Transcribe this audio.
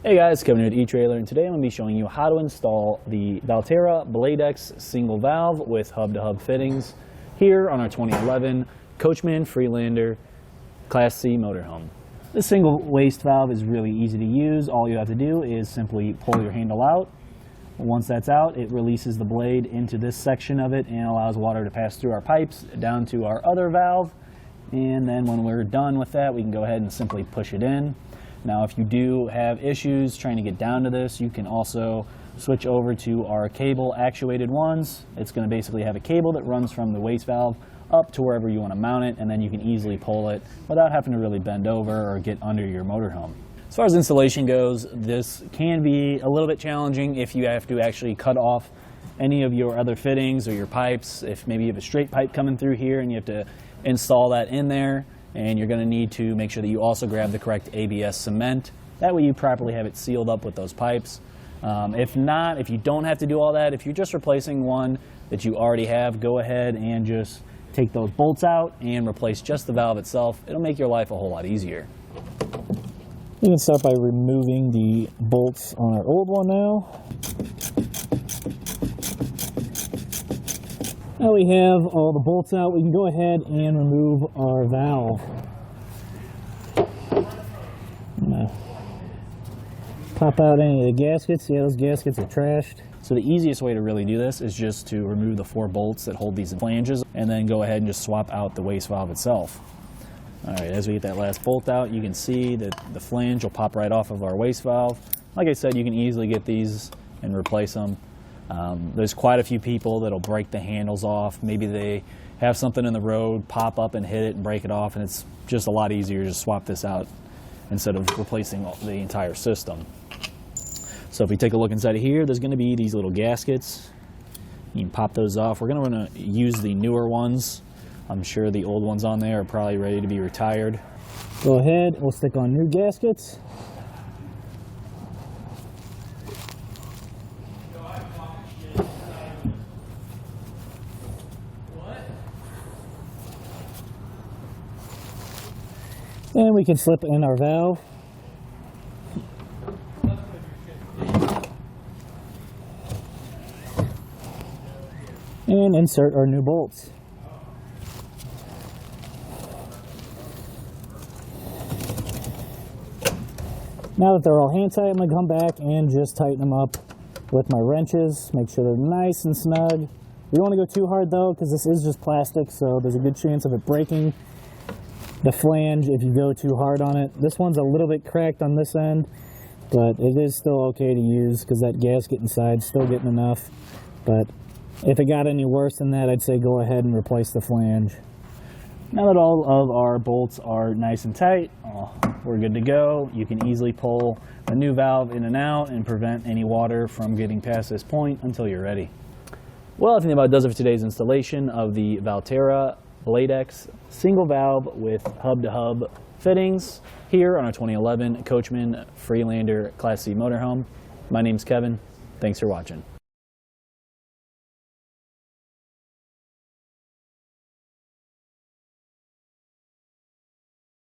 Hey guys, Kevin here at etrailer, and today I'm going to be showing you how to install the Valterra Bladex single valve with hub-to-hub fittings here on our 2011 Coachman Freelander Class C motorhome. This single waste valve is really easy to use. All you have to do is simply pull your handle out. Once that's out, it releases the blade into this section of it and allows water to pass through our pipes down to our other valve. And then when we're done with that, we can go ahead and simply push it in. Now, if you do have issues trying to get down to this, you can also switch over to our cable-actuated ones. It's going to basically have a cable that runs from the waste valve up to wherever you want to mount it, and then you can easily pull it without having to really bend over or get under your motorhome. As far as installation goes, this can be a little bit challenging if you have to actually cut off any of your other fittings or your pipes. If maybe you have a straight pipe coming through here and you have to install that in there, and you're going to need to make sure that you also grab the correct ABS cement. That way you properly have it sealed up with those pipes. If not, if you don't have to do all that, if you're just replacing one that you already have, go ahead and just take those bolts out and replace just the valve itself. It'll make your life a whole lot easier. We can start by removing the bolts on our old one now. Now we have all the bolts out, we can go ahead and remove our valve. Pop out any of the gaskets. Yeah, those gaskets are trashed. So the easiest way to really do this is just to remove the 4 bolts that hold these flanges and then go ahead and just swap out the waste valve itself. All right, as we get that last bolt out, you can see that the flange will pop right off of our waste valve. Like I said, you can easily get these and replace them. There's quite a few people that'll break the handles off. Maybe they have something in the road, pop up and hit it and break it off, and it's just a lot easier to just swap this out instead of replacing the entire system. So if we take a look inside of here, there's going to be these little gaskets. You can pop those off. We're going to use the newer ones. I'm sure the old ones on there are probably ready to be retired. Go ahead, we'll stick on new gaskets. And we can slip in our valve. And insert our new bolts. Now that they're all hand tight, I'm going to come back and just tighten them up with my wrenches. Make sure they're nice and snug. You don't want to go too hard though, because this is just plastic, so there's a good chance of it breaking the flange if you go too hard on it. This one's a little bit cracked on this end, but it is still okay to use because that gasket inside is still getting enough. But if it got any worse than that, I'd say go ahead and replace the flange. Now that all of our bolts are nice and tight, we're good to go. You can easily pull a new valve in and out and prevent any water from getting past this point until you're ready. Well, I think that about does it for today's installation of the Valterra Bladex single valve with hub-to-hub fittings here on our 2011 Coachman Freelander Class C motorhome. My name's Kevin. Thanks for watching.